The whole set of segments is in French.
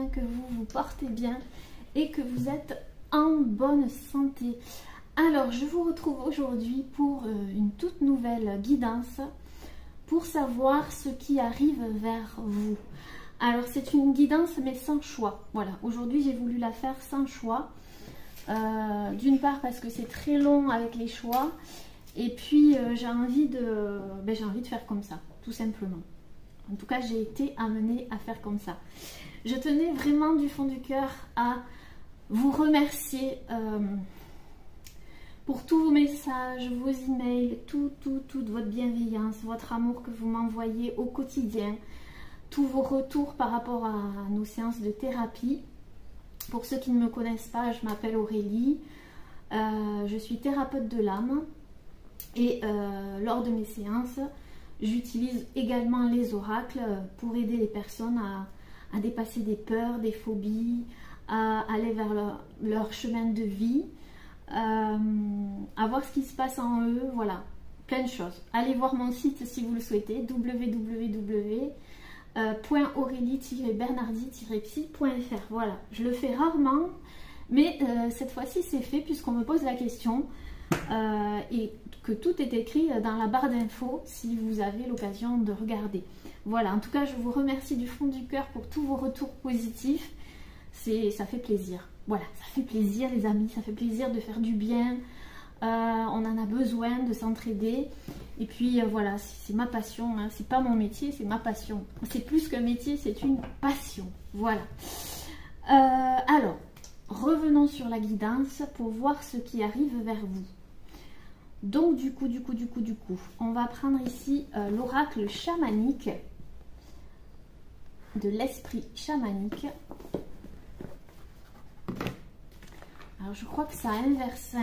bien, que vous vous portez bien et que vous êtes en bonne santé. Alors, je vous retrouve aujourd'hui pour une toute nouvelle guidance pour savoir ce qui arrive vers vous. Alors, c'est une guidance mais sans choix. Voilà, aujourd'hui j'ai voulu la faire sans choix. D'une part parce que c'est très long avec les choix. Et puis j'ai envie de faire comme ça, tout simplement. En tout cas, j'ai été amenée à faire comme ça. Je tenais vraiment du fond du cœur à vous remercier pour tous vos messages, vos emails, toute votre bienveillance, votre amour que vous m'envoyez au quotidien, tous vos retours par rapport à nos séances de thérapie. Pour ceux qui ne me connaissent pas, je m'appelle Aurélie, je suis thérapeute de l'âme. Et lors de mes séances, j'utilise également les oracles pour aider les personnes à dépasser des peurs, des phobies, à aller vers leur chemin de vie, à voir ce qui se passe en eux, voilà, plein de choses. Allez voir mon site si vous le souhaitez, www.aurélie-bernardi-psy.fr. Voilà, je le fais rarement, mais cette fois-ci c'est fait puisqu'on me pose la question. Et que tout est écrit dans la barre d'infos si vous avez l'occasion de regarder. Voilà, en tout cas je vous remercie du fond du cœur pour tous vos retours positifs. Ça fait plaisir. Voilà, ça fait plaisir les amis, ça fait plaisir de faire du bien. On en a besoin de s'entraider. Et puis voilà, c'est ma passion, hein. C'est pas mon métier, c'est ma passion. C'est plus qu'un métier, c'est une passion. Voilà. Alors, revenons sur la guidance pour voir ce qui arrive vers vous. Donc du coup, on va prendre ici l'oracle chamanique de l'esprit chamanique. Alors je crois que ça inverse.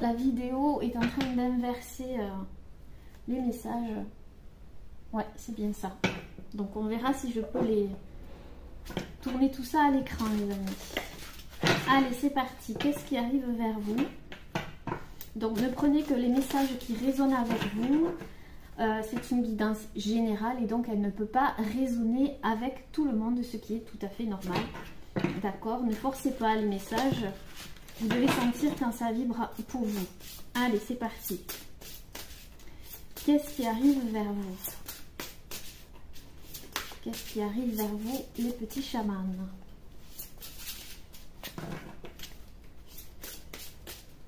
La vidéo est en train d'inverser les messages. Ouais, c'est bien ça. Donc on verra si je peux les tourner tout ça à l'écran, les amis. Allez, c'est parti. Qu'est-ce qui arrive vers vous? Donc ne prenez que les messages qui résonnent avec vous. C'est une guidance générale et donc elle ne peut pas résonner avec tout le monde, ce qui est tout à fait normal. D'accord? Ne forcez pas les messages. Vous devez sentir quand ça vibre pour vous. Allez, c'est parti. Qu'est-ce qui arrive vers vous? Qu'est-ce qui arrive vers vous, les petits chamans?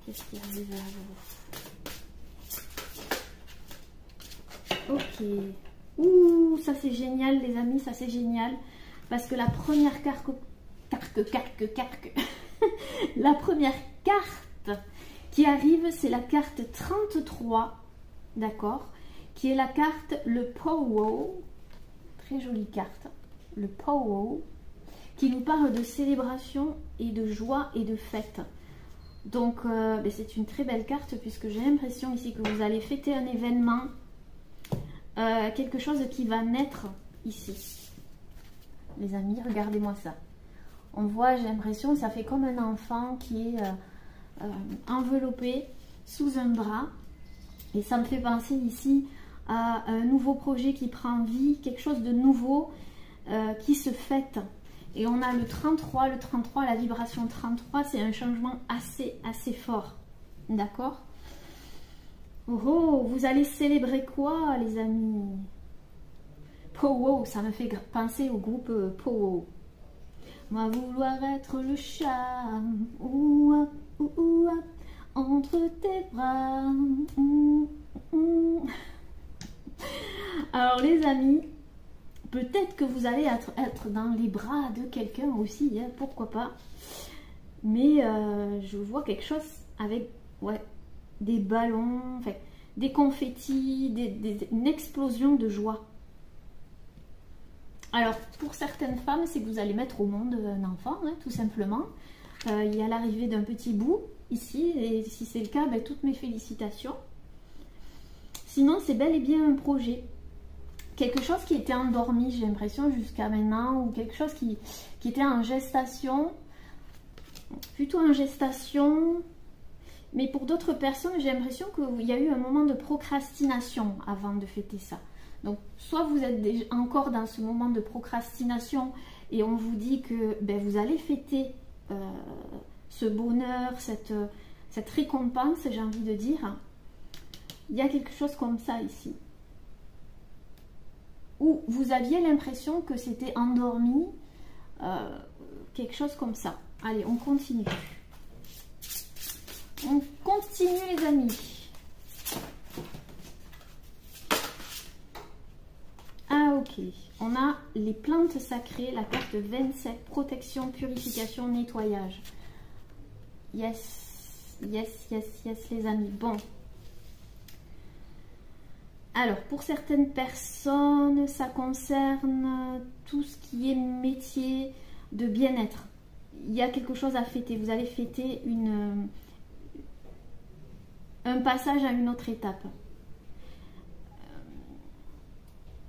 Qu'est-ce qui arrive vers vous? Ok. Ouh, ça c'est génial les amis, ça c'est génial. Parce que la première carte... la première carte qui arrive, c'est la carte 33. D'accord? Qui est la carte le Powo. Très jolie carte. Le Powo. Qui nous parle de célébration et de joie et de fête. Donc c'est une très belle carte puisque j'ai l'impression ici que vous allez fêter un événement, quelque chose qui va naître ici. Les amis, regardez-moi ça. On voit, j'ai l'impression, ça fait comme un enfant qui est enveloppé sous un drap. Et ça me fait penser ici à un nouveau projet qui prend vie, quelque chose de nouveau qui se fête. Et on a le 33, la vibration 33, c'est un changement assez fort. D'accord? Oh, vous allez célébrer quoi, les amis? Powo, ça me fait penser au groupe Powo. Moi, vouloir être le chat, entre tes bras. Alors, les amis, peut-être que vous allez être dans les bras de quelqu'un aussi, hein, pourquoi pas. Mais je vois quelque chose avec des ballons, enfin, des confettis, une explosion de joie. Alors, pour certaines femmes, c'est que vous allez mettre au monde un enfant, hein, tout simplement. Il y a l'arrivée d'un petit bout ici, et si c'est le cas, toutes mes félicitations. Sinon, c'est bel et bien un projet. Quelque chose qui était endormi, j'ai l'impression, jusqu'à maintenant, ou quelque chose qui était en gestation, plutôt en gestation, mais pour d'autres personnes, j'ai l'impression qu'il y a eu un moment de procrastination avant de fêter ça. Donc, soit vous êtes encore dans ce moment de procrastination et on vous dit que ben, vous allez fêter ce bonheur, cette récompense, j'ai envie de dire. Il y a quelque chose comme ça ici. Ou vous aviez l'impression que c'était endormi, quelque chose comme ça. Allez, on continue. On continue les amis. Ah ok, on a les plantes sacrées, la carte 27, protection, purification, nettoyage. Yes, yes, yes, yes les amis. Bon. Alors, pour certaines personnes, ça concerne tout ce qui est métier de bien-être. Il y a quelque chose à fêter. Vous allez fêter un passage à une autre étape.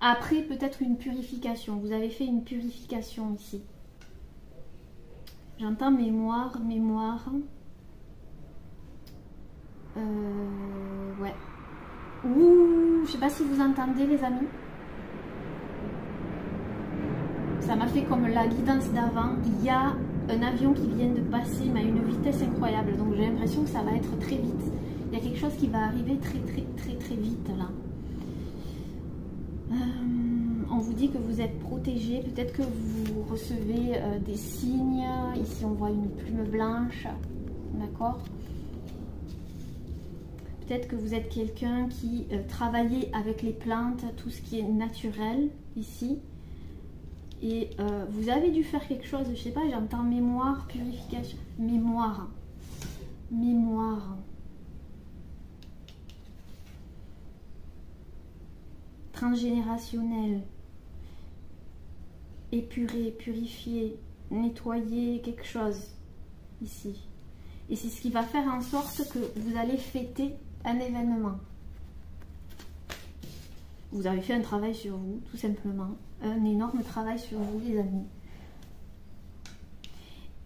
Après, peut-être une purification. Vous avez fait une purification ici. J'entends mémoire, mémoire. Ouais. Ouh, je sais pas si vous entendez les amis. Ça m'a fait comme la guidance d'avant. Il y a un avion qui vient de passer mais à une vitesse incroyable. Donc j'ai l'impression que ça va être très vite. Il y a quelque chose qui va arriver très vite là. On vous dit que vous êtes protégé. Peut-être que vous recevez des signes. Ici on voit une plume blanche. D'accord ? Peut-être que vous êtes quelqu'un qui travaillait avec les plantes, tout ce qui est naturel ici. Et vous avez dû faire quelque chose, je sais pas, j'entends mémoire, purification, mémoire. Mémoire. Transgénérationnel. Épurer, purifier, nettoyer quelque chose ici. Et c'est ce qui va faire en sorte que vous allez fêter un événement. Vous avez fait un travail sur vous, tout simplement. Un énorme travail sur vous, les amis.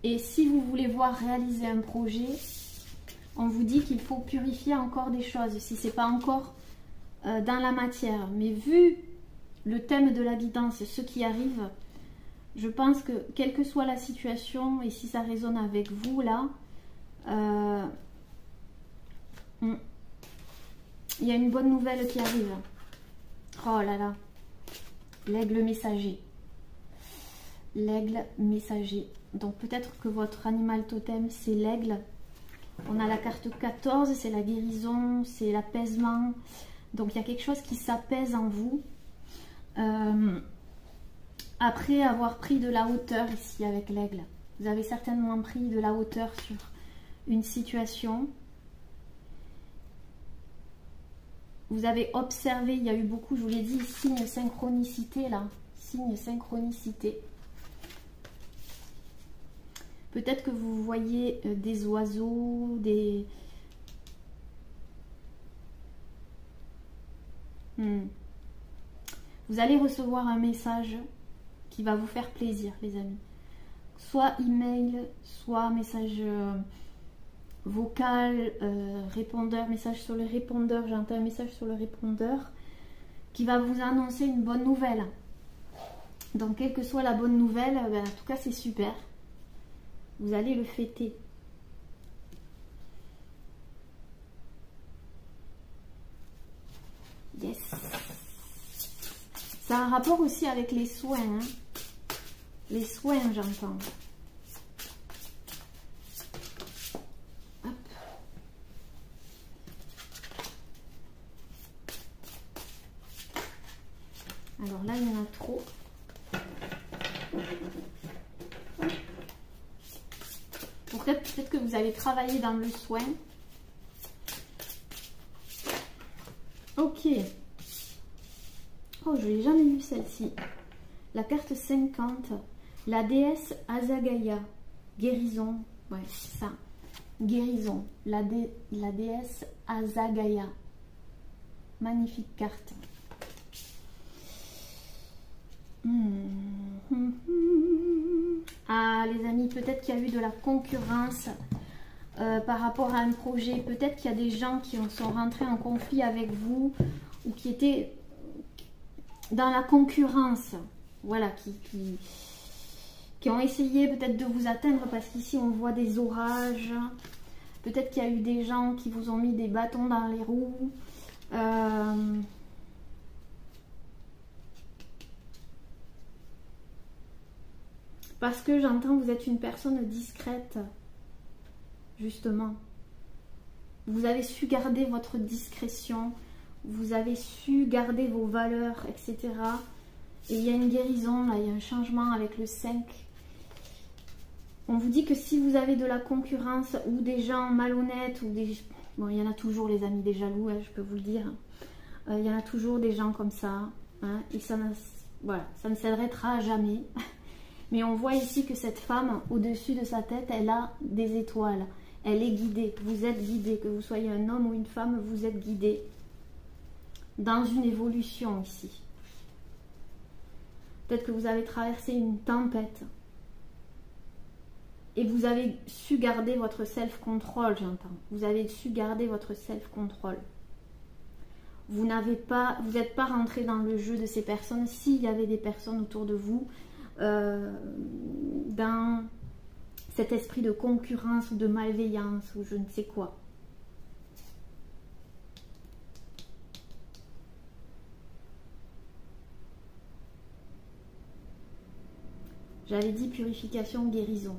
Et si vous voulez voir réaliser un projet, on vous dit qu'il faut purifier encore des choses, si ce n'est pas encore dans la matière. Mais vu le thème de la guidance, ce qui arrive, je pense que quelle que soit la situation, et si ça résonne avec vous là, il y a une bonne nouvelle qui arrive. Oh là là. L'aigle messager. L'aigle messager. Donc peut-être que votre animal totem, c'est l'aigle. On a la carte 14, c'est la guérison, c'est l'apaisement. Donc il y a quelque chose qui s'apaise en vous. Après avoir pris de la hauteur ici avec l'aigle. Vous avez certainement pris de la hauteur sur une situation. Vous avez observé, il y a eu beaucoup, je vous l'ai dit, signe synchronicité là. Signe synchronicité. Peut-être que vous voyez des oiseaux, des... Vous allez recevoir un message qui va vous faire plaisir, les amis. Soit email, soit message... vocal, répondeur, message sur le répondeur, j'entends un message sur le répondeur qui va vous annoncer une bonne nouvelle. Donc quelle que soit la bonne nouvelle, ben, en tout cas c'est super. Vous allez le fêter. Yes. Ça a un rapport aussi avec les soins. Hein. Les soins, j'entends. Alors là, il y en a trop. Peut-être que vous avez travaillé dans le soin. Ok. Oh, je n'ai jamais vu celle-ci. La carte 50. La déesse Azagaya. Guérison. Ouais, c'est ça. Guérison. La déesse Azagaya. Magnifique carte. Ah les amis, peut-être qu'il y a eu de la concurrence par rapport à un projet. Peut-être qu'il y a des gens qui sont rentrés en conflit avec vous ou qui étaient dans la concurrence, voilà, qui ont essayé peut-être de vous atteindre, parce qu'ici on voit des orages. Peut-être qu'il y a eu des gens qui vous ont mis des bâtons dans les roues. Parce que j'entends, vous êtes une personne discrète, justement. Vous avez su garder votre discrétion, vous avez su garder vos valeurs, etc. Et il y a une guérison, là, il y a un changement avec le 5. On vous dit que si vous avez de la concurrence ou des gens malhonnêtes, ou des... Bon, il y en a toujours, les amis, des jaloux, hein, je peux vous le dire. Il y en a toujours des gens comme ça. Hein, et ça, voilà, ça ne s'arrêtera jamais. Mais on voit ici que cette femme, au-dessus de sa tête, elle a des étoiles. Elle est guidée. Vous êtes guidé. Que vous soyez un homme ou une femme, vous êtes guidé. Dans une évolution ici. Peut-être que vous avez traversé une tempête. Et vous avez su garder votre self-control, j'entends. Vous avez su garder votre self-control. Vous n'êtes pas rentré dans le jeu de ces personnes, s'il y avait des personnes autour de vous, dans cet esprit de concurrence ou de malveillance ou je ne sais quoi. J'avais dit purification, guérison.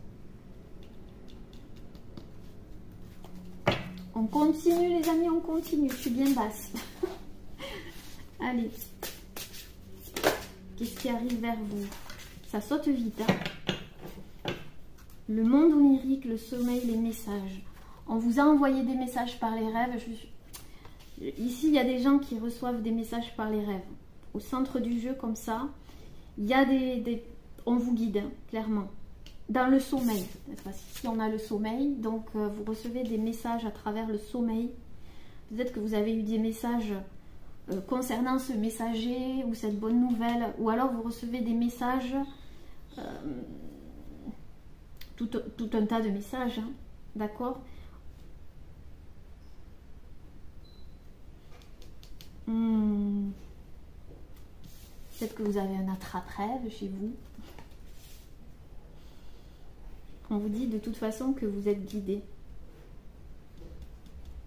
On continue les amis, on continue. Je suis bien basse. Allez. Qu'est-ce qui arrive vers vous? Ça saute vite. Hein, le monde onirique, le sommeil, les messages. On vous a envoyé des messages par les rêves. Ici, il y a des gens qui reçoivent des messages par les rêves. Au centre du jeu, comme ça, il y a on vous guide, hein, clairement. Dans le sommeil, ici on a le sommeil, donc vous recevez des messages à travers le sommeil. Peut-être que vous avez eu des messages concernant ce messager ou cette bonne nouvelle, ou alors vous recevez des messages, tout un tas de messages, hein, d'accord. Peut-être que vous avez un attrape-rêve chez vous. On vous dit de toute façon que vous êtes guidé.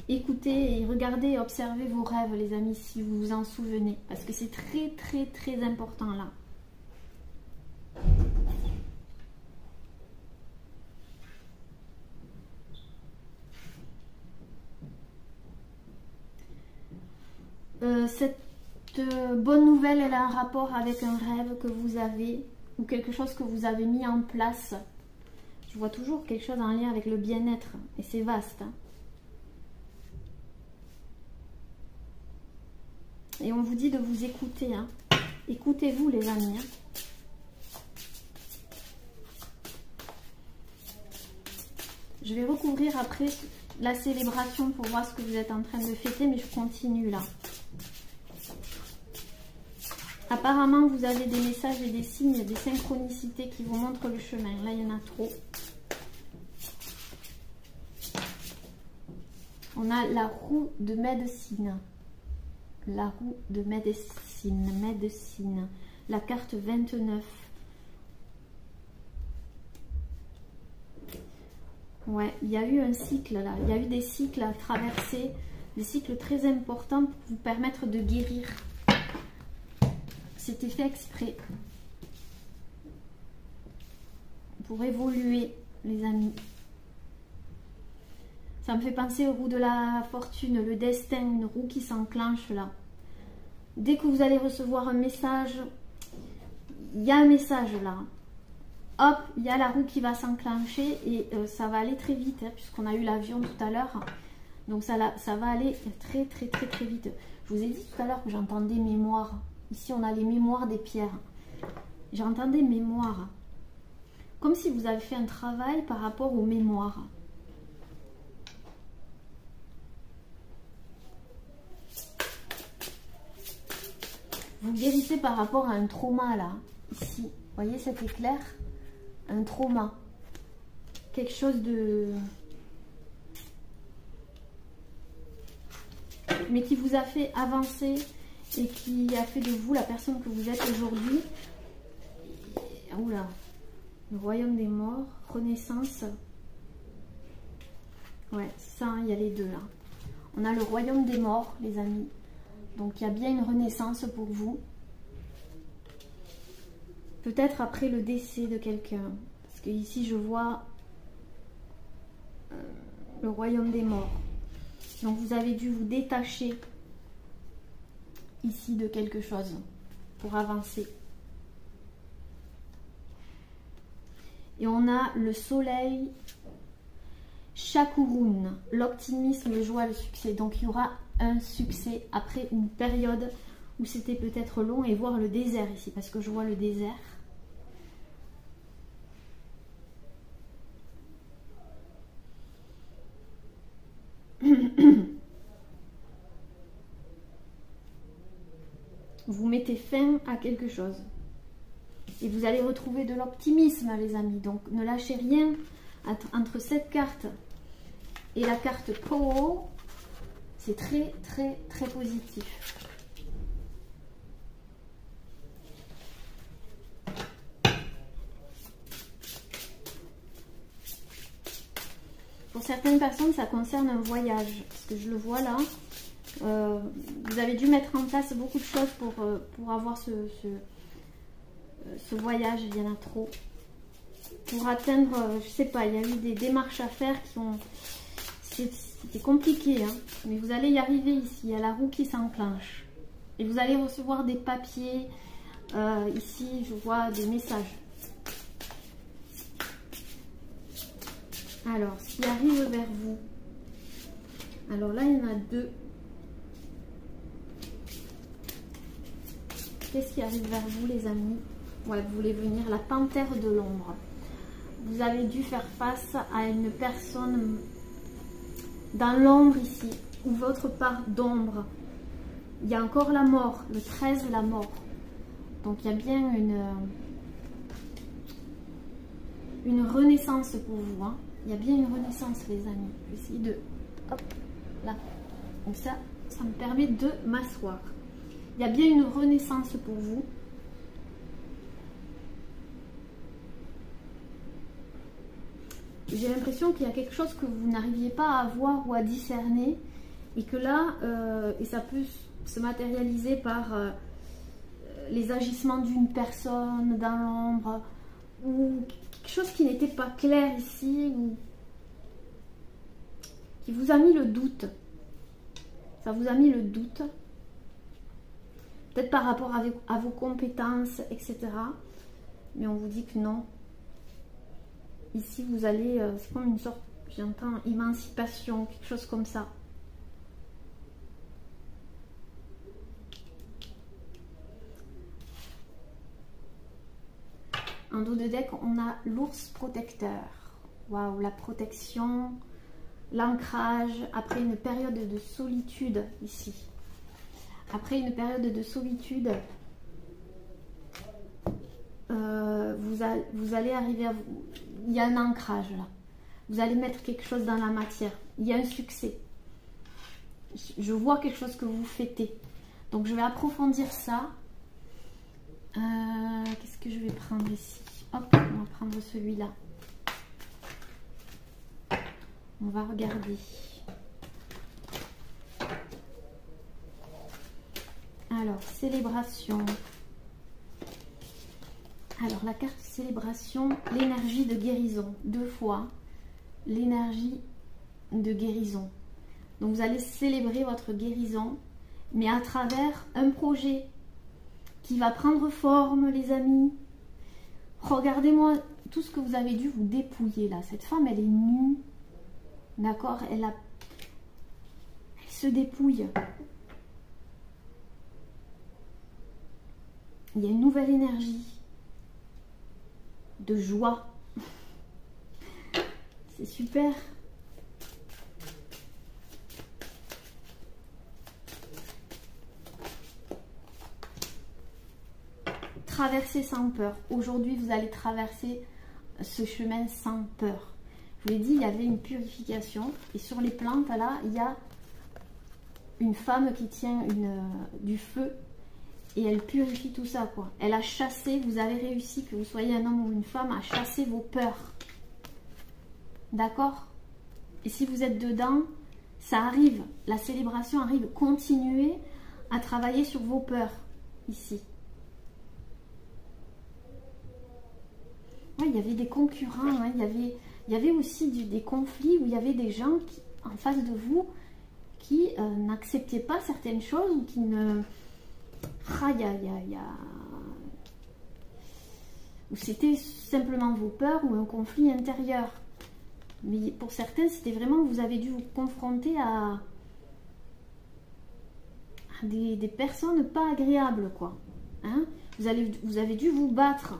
Écoutez et regardez et observez vos rêves, les amis, si vous vous en souvenez. Parce que c'est très, très, très important là. Cette bonne nouvelle, elle a un rapport avec un rêve que vous avez ou quelque chose que vous avez mis en place. Je vois toujours quelque chose en lien avec le bien-être et c'est vaste. Hein. Et on vous dit de vous écouter. Hein. Écoutez-vous les amis. Hein. Je vais recouvrir après la célébration pour voir ce que vous êtes en train de fêter, mais je continue là. Apparemment, vous avez des messages et des signes, des synchronicités qui vous montrent le chemin. Là, il y en a trop. On a la roue de médecine. La roue de médecine. La carte 29. Ouais, il y a eu un cycle là. Il y a eu des cycles à traverser. Des cycles très importants pour vous permettre de guérir. C'était fait exprès. Pour évoluer, les amis. Ça me fait penser aux roues de la fortune, le destin, une roue qui s'enclenche là. Dès que vous allez recevoir un message, il y a un message là. Hop, il y a la roue qui va s'enclencher et ça va aller très vite, hein, puisqu'on a eu l'avion tout à l'heure. Donc ça va aller très très très très vite. Je vous ai dit tout à l'heure que j'entendais mémoire. Ici on a les mémoires des pierres. J'entendais mémoire. Comme si vous avez fait un travail par rapport aux mémoires. Vous guérissez par rapport à un trauma là, ici. Vous voyez cet éclair? Un trauma. Quelque chose de... mais qui vous a fait avancer et qui a fait de vous la personne que vous êtes aujourd'hui. Oula, le royaume des morts, renaissance. Ouais, ça, hein, il y a les deux là. On a le royaume des morts, les amis. Donc il y a bien une renaissance pour vous. Peut-être après le décès de quelqu'un. Parce que ici je vois le royaume des morts. Donc vous avez dû vous détacher ici de quelque chose pour avancer. Et on a le soleil Chakurun, l'optimisme, le joie, le succès. Donc il y aura un succès après une période où c'était peut-être long, et voir le désert ici, parce que je vois le désert. Vous mettez fin à quelque chose. Et vous allez retrouver de l'optimisme, les amis. Donc ne lâchez rien. Entre cette carte et la carte Power, c'est très très très positif. Pour certaines personnes, ça concerne un voyage. Parce que je le vois là. Vous avez dû mettre en place beaucoup de choses pour avoir ce voyage. Il y en a trop. Pour atteindre, je sais pas, il y a eu des démarches à faire qui ont... C'était compliqué, hein, mais vous allez y arriver ici. Il y a la roue qui s'enclenche. Et vous allez recevoir des papiers. Ici, je vois des messages. Alors, ce qui arrive vers vous. Alors là, il y en a deux. Qu'est-ce qui arrive vers vous, les amis? Ouais, vous voulez venir, la panthère de l'ombre. Vous avez dû faire face à une personne dans l'ombre ici, ou votre part d'ombre. Il y a encore la mort, le 13, la mort. Donc il y a bien une renaissance pour vous. Hein. Il y a bien une renaissance, les amis. Je vais essayer de... Hop, là. Donc ça me permet de m'asseoir. Il y a bien une renaissance pour vous. J'ai l'impression qu'il y a quelque chose que vous n'arriviez pas à voir ou à discerner. Et que là, et ça peut se matérialiser par les agissements d'une personne dans l'ombre. Ou quelque chose qui n'était pas clair ici. Ou qui vous a mis le doute. Ça vous a mis le doute. Peut-être par rapport à vos compétences, etc. Mais on vous dit que non. Ici, vous allez... c'est comme une sorte, j'entends, émancipation, quelque chose comme ça. En dos de deck, on a l'ours protecteur. Waouh, la protection, l'ancrage, après une période de solitude ici. Après une période de solitude, vous allez arriver à... Il y a un ancrage là. Vous allez mettre quelque chose dans la matière. Il y a un succès. Je vois quelque chose que vous fêtez. Donc je vais approfondir ça. Qu'est-ce que je vais prendre ici? Hop, on va prendre celui-là. On va regarder. Alors, célébration. Alors, la carte célébration, l'énergie de guérison. 2 fois, l'énergie de guérison. Donc, vous allez célébrer votre guérison, mais à travers un projet qui va prendre forme, les amis. Regardez-moi tout ce que vous avez dû vous dépouiller, là. Cette femme, elle est nue. D'accord? Elle se dépouille. Il y a une nouvelle énergie de joie. C'est super. Traverser sans peur. Aujourd'hui, vous allez traverser ce chemin sans peur. Je vous l'ai dit, il y avait une purification. Et sur les plantes, là, il y a une femme qui tient du feu Et elle purifie tout ça, quoi. Elle a chassé, vous avez réussi, que vous soyez un homme ou une femme, à chasser vos peurs. D'accord? Et si vous êtes dedans, ça arrive, la célébration arrive. Continuez à travailler sur vos peurs, ici. Ouais, il y avait des concurrents, hein, il y avait aussi des conflits où il y avait des gens qui, en face de vous qui n'acceptaient pas certaines choses ou qui ne... Ah, ou c'était simplement vos peurs ou un conflit intérieur. Mais pour certains, c'était vraiment, vous avez dû vous confronter à des personnes pas agréables, quoi. Hein? Vous avez dû vous battre.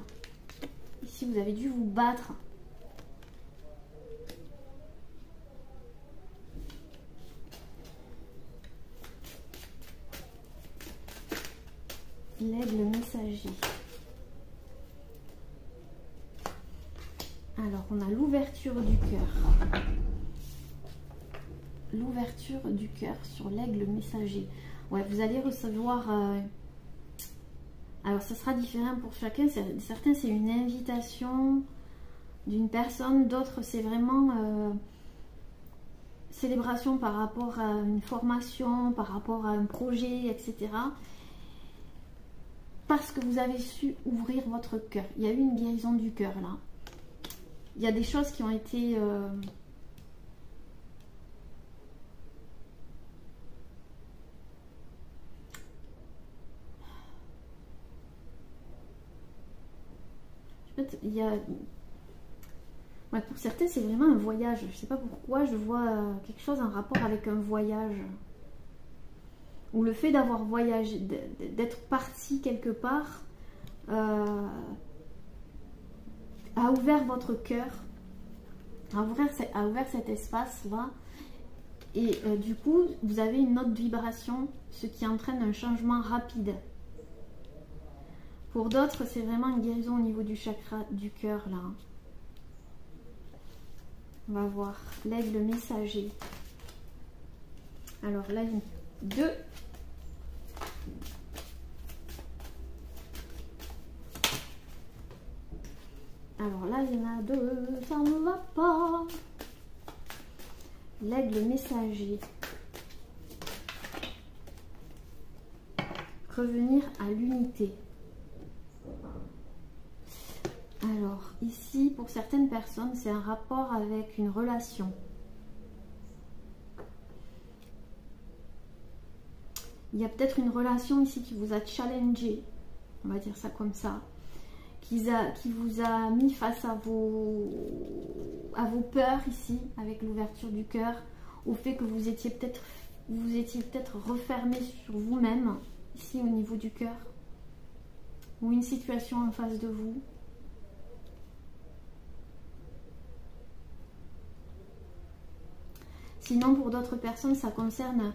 Ici, vous avez dû vous battre. L'aigle messager. Alors, on a l'ouverture du cœur. L'ouverture du cœur sur l'aigle messager. Ouais, vous allez recevoir... alors, ça sera différent pour chacun. Certains, c'est une invitation d'une personne. D'autres, c'est vraiment célébration par rapport à une formation, par rapport à un projet, etc. Parce que vous avez su ouvrir votre cœur. Il y a eu une guérison du cœur, là. Il y a des choses qui ont été... il y a... Ouais, pour certains, c'est vraiment un voyage. Je ne sais pas pourquoi je vois quelque chose en rapport avec un voyage. Ou le fait d'avoir voyagé, d'être parti quelque part, a ouvert votre cœur, a ouvert cet espace-là. Et du coup, vous avez une autre vibration, ce qui entraîne un changement rapide. Pour d'autres, c'est vraiment une guérison au niveau du chakra du cœur, là. On va voir l'aigle messager. Alors là, 2. Alors là, il y en a 2. Ça ne va pas. L'aigle messager. Revenir à l'unité. Alors, ici, pour certaines personnes, c'est un rapport avec une relation. Il y a peut-être une relation ici qui vous a challengé, on va dire ça comme ça, qui vous a mis face à vos peurs ici, avec l'ouverture du cœur, au fait que vous étiez peut-être refermé sur vous-même, ici au niveau du cœur, ou une situation en face de vous. Sinon, pour d'autres personnes, ça concerne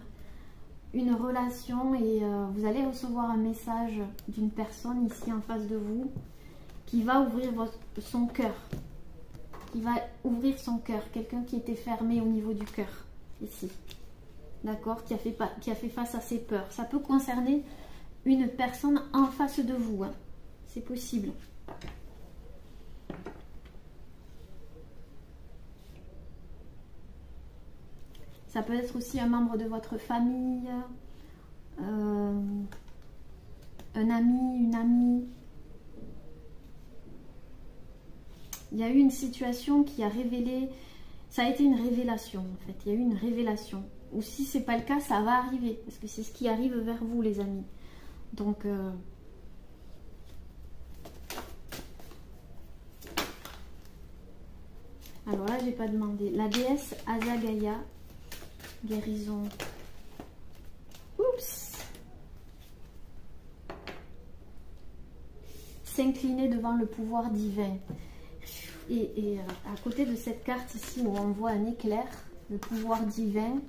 une relation et vous allez recevoir un message d'une personne ici en face de vous qui va ouvrir son cœur. Qui va ouvrir son cœur. Quelqu'un qui était fermé au niveau du cœur, ici. D'accord? Qui a fait face à ses peurs. Ça peut concerner une personne en face de vous. Hein. C'est possible. Ça peut être aussi un membre de votre famille, un ami, une amie. Il y a eu une situation qui a révélé, ça a été une révélation en fait, il y a eu une révélation. Ou si ce n'est pas le cas, ça va arriver, parce que c'est ce qui arrive vers vous les amis. Donc, alors là, j'ai pas demandé. La déesse Azagaya. Guérison. Oups. S'incliner devant le pouvoir divin. Et à côté de cette carte ici où on voit un éclair, le pouvoir divin,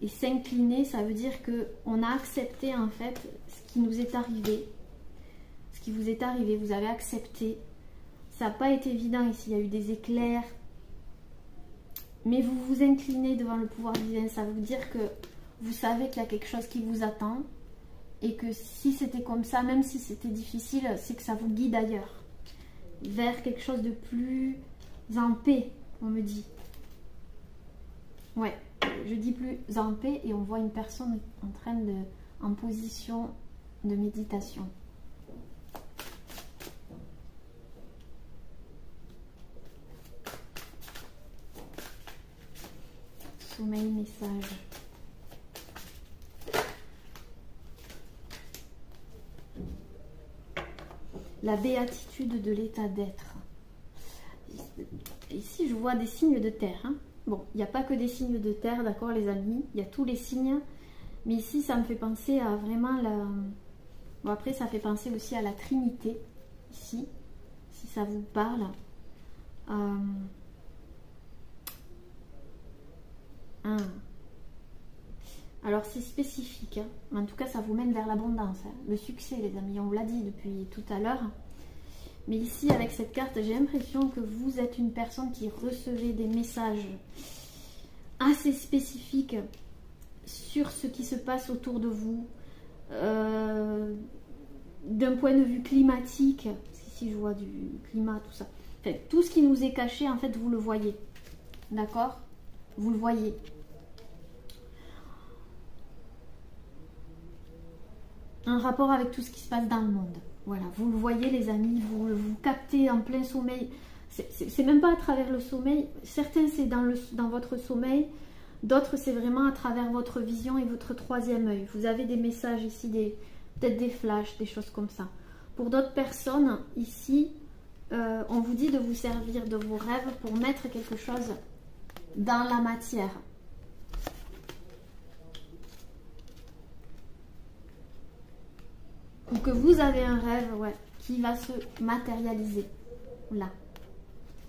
et s'incliner, ça veut dire que on a accepté en fait ce qui nous est arrivé. Ce qui vous est arrivé, vous avez accepté. Ça n'a pas été évident ici, il y a eu des éclairs. Mais vous vous inclinez devant le pouvoir divin, ça veut dire que vous savez qu'il y a quelque chose qui vous attend et que si c'était comme ça, même si c'était difficile, c'est que ça vous guide ailleurs, vers quelque chose de plus en paix, on me dit. Ouais, je dis plus en paix et on voit une personne en position de méditation. Sommeil, message. La béatitude de l'état d'être. Ici, je vois des signes de terre. Hein. Bon, il n'y a pas que des signes de terre, d'accord les amis. Il y a tous les signes. Mais ici, ça me fait penser à vraiment la... Bon, après, ça fait penser aussi à la Trinité. Ici, si ça vous parle. Alors c'est spécifique, hein. En tout cas ça vous mène vers l'abondance, hein. Le succès les amis, on vous l'a dit depuis tout à l'heure. Mais ici avec cette carte, j'ai l'impression que vous êtes une personne qui recevez des messages assez spécifiques sur ce qui se passe autour de vous, d'un point de vue climatique, ici je vois du climat, tout ça. Enfin, tout ce qui nous est caché, en fait, vous le voyez, d'accord? Vous le voyez. Un rapport avec tout ce qui se passe dans le monde. Voilà, vous le voyez les amis, vous captez en plein sommeil. C'est même pas à travers le sommeil. Certains c'est dans votre sommeil, d'autres c'est vraiment à travers votre vision et votre troisième œil. Vous avez des messages ici, peut-être des flashs, des choses comme ça. Pour d'autres personnes, ici, on vous dit de vous servir de vos rêves pour mettre quelque chose dans la matière. Ou que vous avez un rêve, ouais, qui va se matérialiser. Là.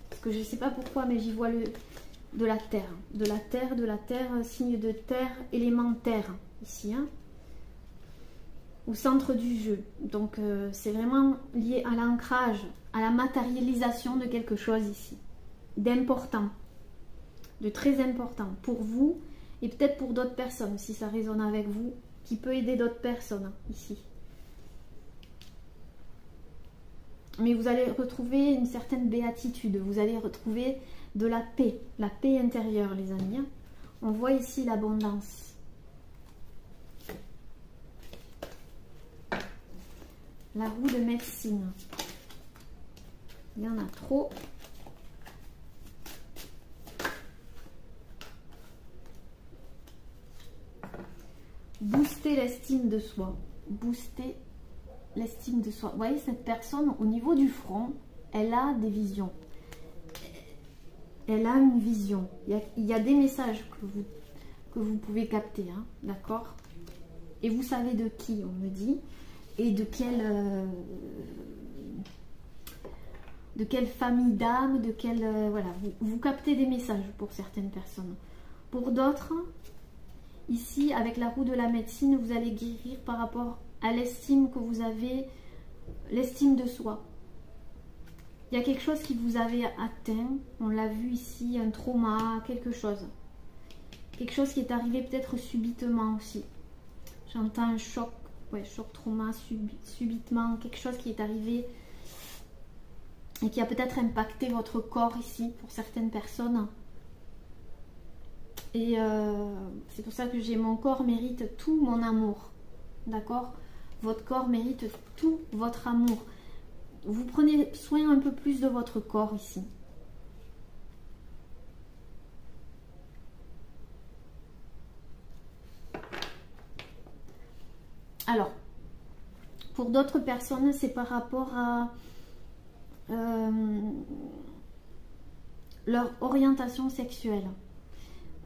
Parce que je ne sais pas pourquoi, mais j'y vois de la terre. De la terre, signe de terre, élément terre. Ici, hein. Au centre du jeu. Donc, c'est vraiment lié à l'ancrage, à la matérialisation de quelque chose ici. D'important. De très important. Pour vous, et peut-être pour d'autres personnes, si ça résonne avec vous, qui peut aider d'autres personnes, ici. Mais vous allez retrouver une certaine béatitude, vous allez retrouver de la paix intérieure les amis. On voit ici l'abondance. La roue de médecine. Il y en a trop. Booster l'estime de soi. Booster l'estime de soi. Vous voyez, cette personne, au niveau du front, elle a des visions. Elle a une vision. Il y a des messages que vous pouvez capter, hein, d'accord? Et vous savez de qui, on me dit, et de quelle famille d'âme, de quelle... voilà, vous captez des messages pour certaines personnes. Pour d'autres, ici, avec la roue de la médecine, vous allez guérir par rapport à l'estime que vous avez, l'estime de soi. Il y a quelque chose qui vous avait atteint, on l'a vu ici, un trauma, quelque chose. Quelque chose qui est arrivé peut-être subitement aussi. J'entends un choc, ouais, choc, trauma, subitement, quelque chose qui est arrivé et qui a peut-être impacté votre corps ici pour certaines personnes. Et c'est pour ça que j'ai mon corps mérite tout mon amour. D'accord? Votre corps mérite tout votre amour. Vous prenez soin un peu plus de votre corps ici. Alors, pour d'autres personnes, c'est par rapport à leur orientation sexuelle.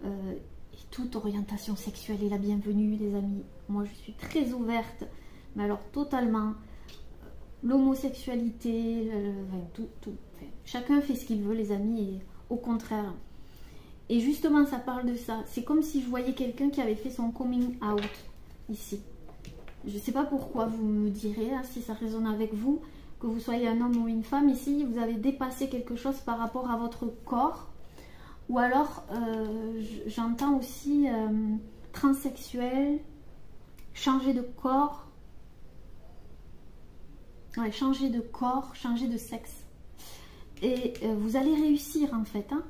Et toute orientation sexuelle est la bienvenue, les amis. Moi, je suis très ouverte, mais alors totalement. L'homosexualité, tout. Enfin, chacun fait ce qu'il veut, les amis, et au contraire. Et justement, ça parle de ça. C'est comme si je voyais quelqu'un qui avait fait son coming out, ici. Je ne sais pas pourquoi, vous me direz, hein, si ça résonne avec vous, que vous soyez un homme ou une femme, ici, vous avez dépassé quelque chose par rapport à votre corps. Ou alors, j'entends aussi transsexuel, changer de corps, Ouais, changer de corps, changer de sexe. Et vous allez réussir en fait. Hein.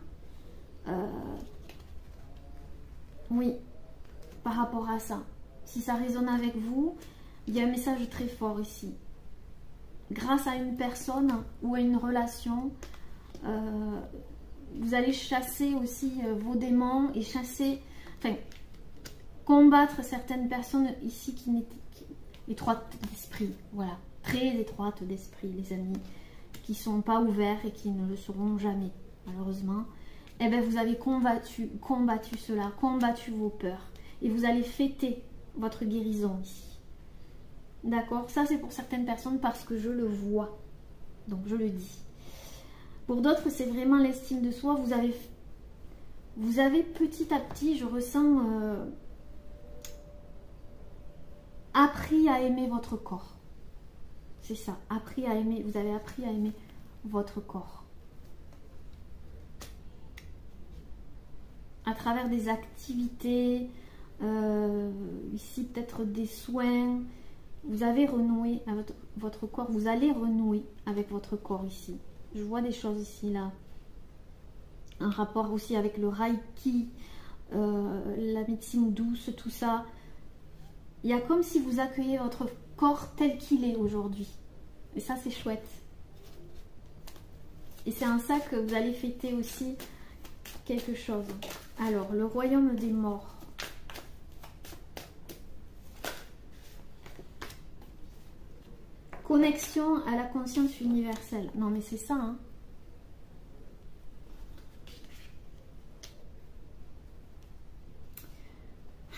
Oui, par rapport à ça. Si ça résonne avec vous, il y a un message très fort ici. Grâce à une personne ou à une relation, vous allez chasser aussi vos démons et chasser, enfin, combattre certaines personnes ici qui n'étaient étroites d'esprit. Voilà, très étroites d'esprit, les amis, qui ne sont pas ouverts et qui ne le seront jamais, malheureusement. Eh bien, vous avez combattu cela, combattu vos peurs. Et vous allez fêter votre guérison ici. D'accord? Ça, c'est pour certaines personnes parce que je le vois. Donc, je le dis. Pour d'autres, c'est vraiment l'estime de soi. Vous avez petit à petit, je ressens, appris à aimer votre corps. C'est ça. Appris à aimer. Vous avez appris à aimer votre corps. À travers des activités, ici peut-être des soins, vous avez renoué avec votre corps, vous allez renouer avec votre corps ici. Je vois des choses ici, là. Un rapport aussi avec le Reiki, la médecine douce, tout ça. Il y a comme si vous accueillez votre corps tel qu'il est aujourd'hui. Et ça, c'est chouette. Et c'est en ça que vous allez fêter aussi quelque chose. Alors, le royaume des morts. Connexion à la conscience universelle. Non, mais c'est ça, hein.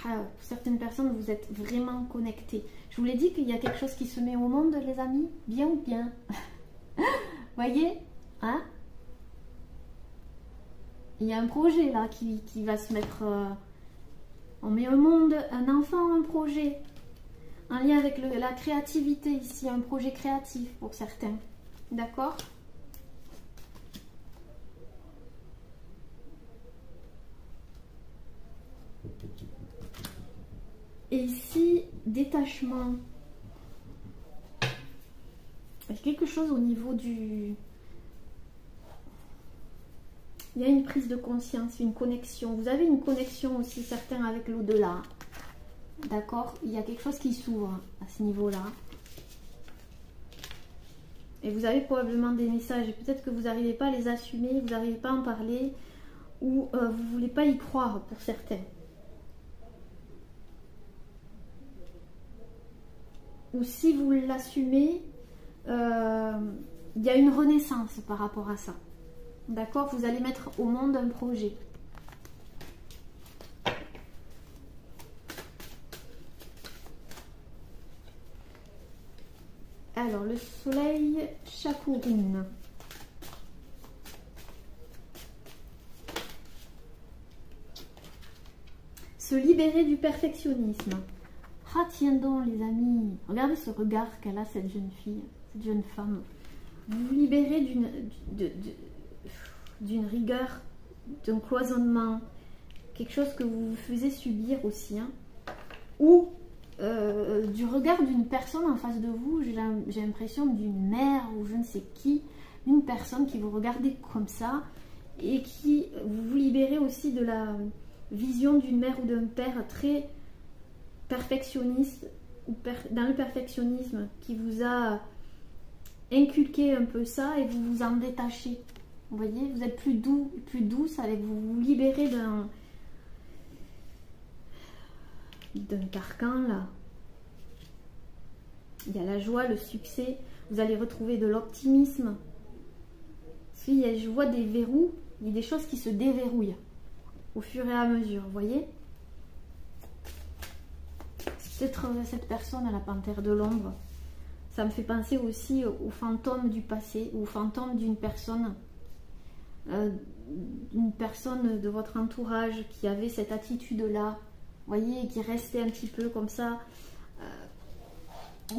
Ah, pour certaines personnes, vous êtes vraiment connectés. Je vous l'ai dit qu'il y a quelque chose qui se met au monde, les amis. Bien ou bien. Voyez, hein? Il y a un projet là qui va se mettre... on met au monde un enfant, un projet. Un lien avec la créativité ici, un projet créatif pour certains. D'accord? Et ici, détachement. Il y a quelque chose au niveau du... Il y a une prise de conscience, une connexion. Vous avez une connexion aussi, certains, avec l'au-delà. D'accord? Il y a quelque chose qui s'ouvre à ce niveau-là. Et vous avez probablement des messages. Et peut-être que vous n'arrivez pas à les assumer, vous n'arrivez pas à en parler. Ou vous ne voulez pas y croire pour certains. Ou si vous l'assumez, il y a une renaissance par rapport à ça. D'accord? Vous allez mettre au monde un projet. Alors, le soleil Chakourine. Se libérer du perfectionnisme. Ah, tiens donc, les amis. Regardez ce regard qu'elle a, cette jeune fille, cette jeune femme. Vous vous libérez d'une rigueur, d'un cloisonnement, quelque chose que vous vous faisiez subir aussi, hein. Ou du regard d'une personne en face de vous, j'ai l'impression d'une mère ou je ne sais qui, une personne qui vous regardait comme ça et qui vous libérez aussi de la vision d'une mère ou d'un père très perfectionniste ou dans le perfectionnisme qui vous a inculqué un peu ça et vous vous en détachez. Vous voyez, vous êtes plus doux, plus douce avec vous, vous libérez d'un carcan là. Il y a la joie, le succès, vous allez retrouver de l'optimisme. Si je vois des verrous, il y a des choses qui se déverrouillent au fur et à mesure, vous voyez. Peut-être cette personne à la panthère de l'ombre, ça me fait penser aussi au fantôme du passé, au fantôme d'une personne de votre entourage qui avait cette attitude-là, vous voyez, qui restait un petit peu comme ça,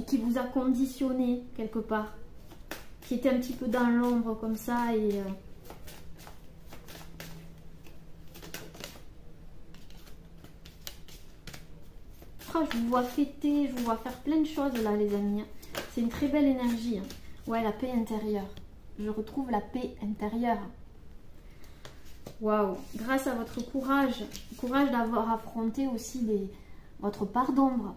qui vous a conditionné quelque part, qui était un petit peu dans l'ombre comme ça et... je vous vois fêter, je vous vois faire plein de choses là les amis. C'est une très belle énergie. Hein. Ouais, la paix intérieure. Je retrouve la paix intérieure. Waouh. Grâce à votre courage d'avoir affronté aussi votre part d'ombre,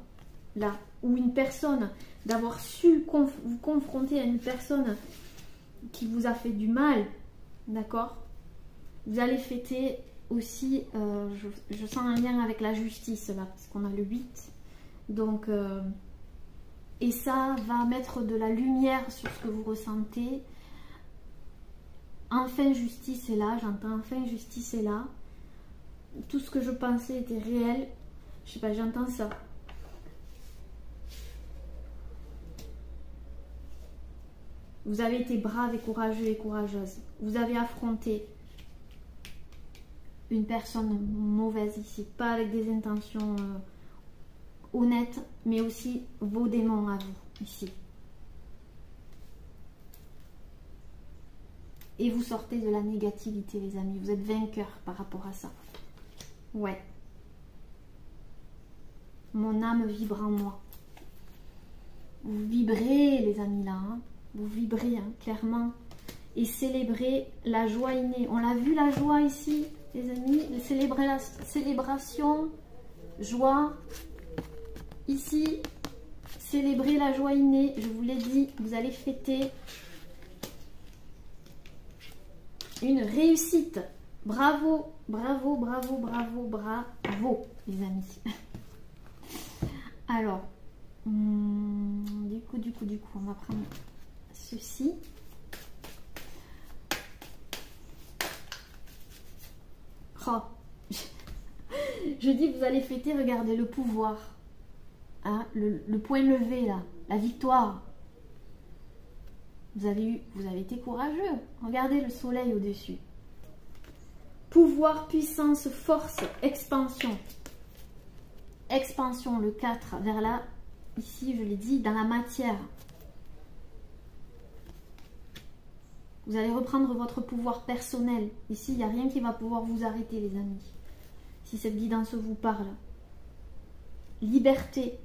là, ou une personne, d'avoir su vous confronter à une personne qui vous a fait du mal, d'accord? Vous allez fêter aussi, je sens un lien avec la justice là, parce qu'on a le 8. Donc, et ça va mettre de la lumière sur ce que vous ressentez. Enfin, justice est là, j'entends enfin, justice est là. Tout ce que je pensais était réel. Je sais pas, j'entends ça. Vous avez été brave et courageux et courageuse. Vous avez affronté une personne mauvaise ici, pas avec des intentions honnêtes, mais aussi vos démons à vous ici. Et vous sortez de la négativité, les amis. Vous êtes vainqueurs par rapport à ça. Ouais. Mon âme vibre en moi. Vous vibrez, les amis, là. Hein. Vous vibrez, hein, clairement. Et célébrez la joie innée. On l'a vu, la joie ici, les amis. Célébrer la célébration, joie. Ici, célébrer la joie innée. Je vous l'ai dit, vous allez fêter une réussite. Bravo, bravo, bravo, bravo, bravo, les amis. Alors, du coup, on va prendre ceci. Oh. Je dis que vous allez fêter, regardez, le pouvoir. Hein, le point levé, là, la victoire. Vous avez été courageux. Regardez le soleil au-dessus. Pouvoir, puissance, force, expansion. Expansion, le 4, vers là, ici, je l'ai dit, dans la matière. Vous allez reprendre votre pouvoir personnel. Ici, il n'y a rien qui va pouvoir vous arrêter, les amis. Si cette guidance vous parle. Liberté.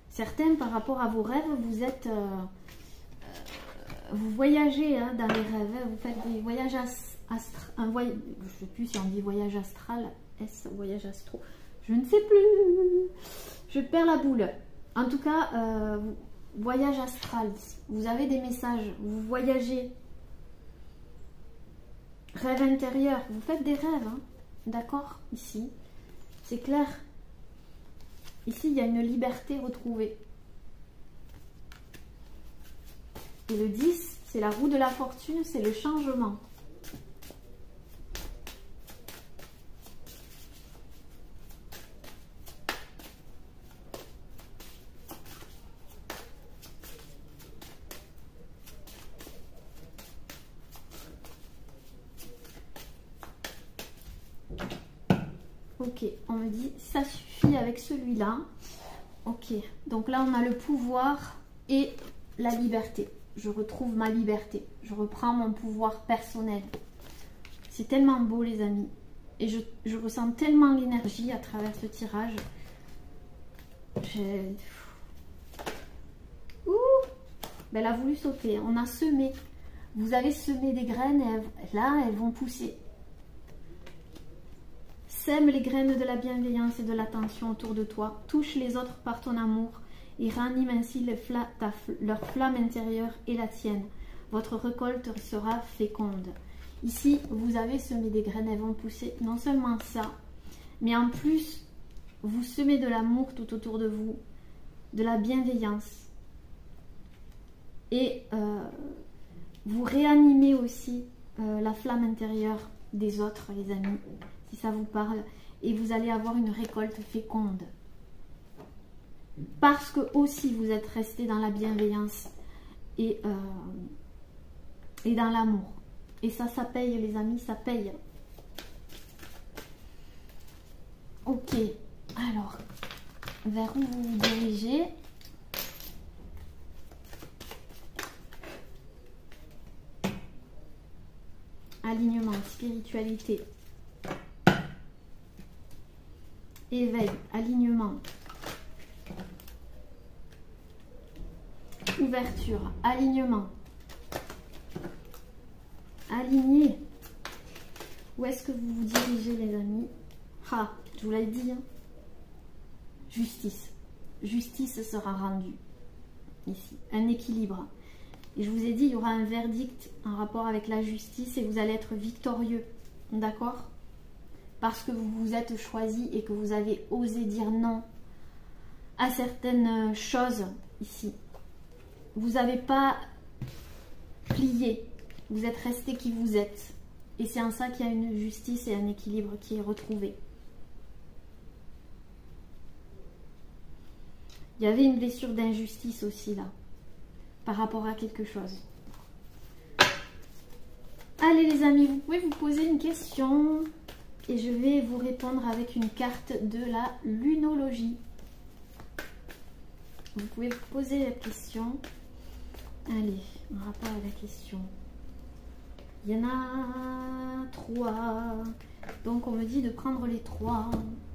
Certains, par rapport à vos rêves, vous êtes... vous voyagez hein, dans les rêves. Hein, vous faites des voyages astrales. Je ne sais plus si on dit voyage astral. Est-ce voyage astro? Je ne sais plus. Je perds la boule. En tout cas, voyage astral. Vous avez des messages. Vous voyagez. Rêve intérieur. Vous faites des rêves. Hein, d'accord? Ici. C'est clair. Ici, il y a une liberté retrouvée. Et le 10, c'est la roue de la fortune, c'est le changement. Ok, on me dit ça suffit avec celui-là. Ok, donc là on a le pouvoir et la liberté. Je retrouve ma liberté. Je reprends mon pouvoir personnel. C'est tellement beau, les amis. Et je ressens tellement l'énergie à travers ce tirage. Ouh, ben, elle a voulu sauter. On a semé. Vous avez semé des graines et là, elles vont pousser. Sème les graines de la bienveillance et de l'attention autour de toi. Touche les autres par ton amour et ranime ainsi leur flamme intérieure et la tienne. Votre récolte sera féconde. Ici, vous avez semé des graines, elles vont pousser. Non seulement ça, mais en plus, vous semez de l'amour tout autour de vous, de la bienveillance. Et vous réanimez aussi la flamme intérieure des autres, les amis, si ça vous parle. Et vous allez avoir une récolte féconde. Parce que aussi vous êtes resté dans la bienveillance et dans l'amour. Et ça paye, les amis, ça paye. Ok, alors, vers où vous vous dirigez? Alignement, spiritualité. Éveil, alignement. ouverture, alignement, aligné. Où est-ce que vous vous dirigez, les amis? Ah, je vous l'ai dit, hein. Justice. Justice sera rendue ici. Un équilibre. Et je vous ai dit, il y aura un verdict en rapport avec la justice et vous allez être victorieux. D'accord? Parce que vous vous êtes choisi et que vous avez osé dire non à certaines choses ici. Vous n'avez pas plié. Vous êtes resté qui vous êtes. Et c'est en ça qu'il y a une justice et un équilibre qui est retrouvé. Il y avait une blessure d'injustice aussi là, par rapport à quelque chose. Allez les amis, vous pouvez vous poser une question et je vais vous répondre avec une carte de la lunologie. Vous pouvez vous poser la question. Allez, en rapport à la question. Il y en a 3. Donc on me dit de prendre les 3.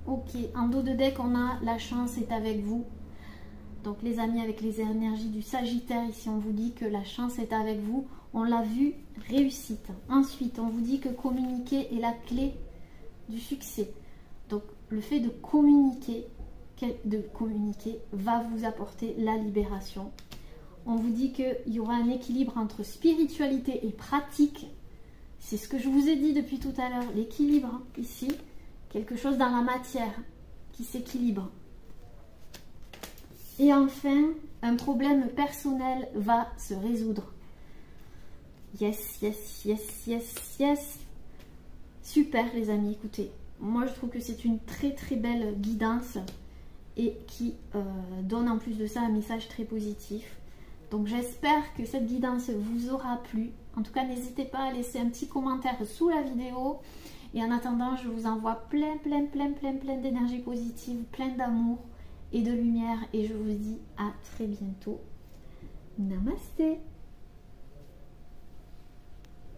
Ok, en dos de deck, on a la chance est avec vous. Donc les amis, avec les énergies du Sagittaire, ici on vous dit que la chance est avec vous. On l'a vu, réussite. Ensuite, on vous dit que communiquer est la clé du succès. Donc le fait de communiquer va vous apporter la libération. On vous dit qu'il y aura un équilibre entre spiritualité et pratique. C'est ce que je vous ai dit depuis tout à l'heure. L'équilibre, ici, quelque chose dans la matière qui s'équilibre. Et enfin, un problème personnel va se résoudre. Yes, yes, yes, yes, yes. Super les amis, écoutez. Moi je trouve que c'est une très très belle guidance et qui donne en plus de ça un message très positif. Donc j'espère que cette guidance vous aura plu. En tout cas, n'hésitez pas à laisser un petit commentaire sous la vidéo. Et en attendant, je vous envoie plein d'énergie positive, plein d'amour et de lumière. Et je vous dis à très bientôt. Namasté.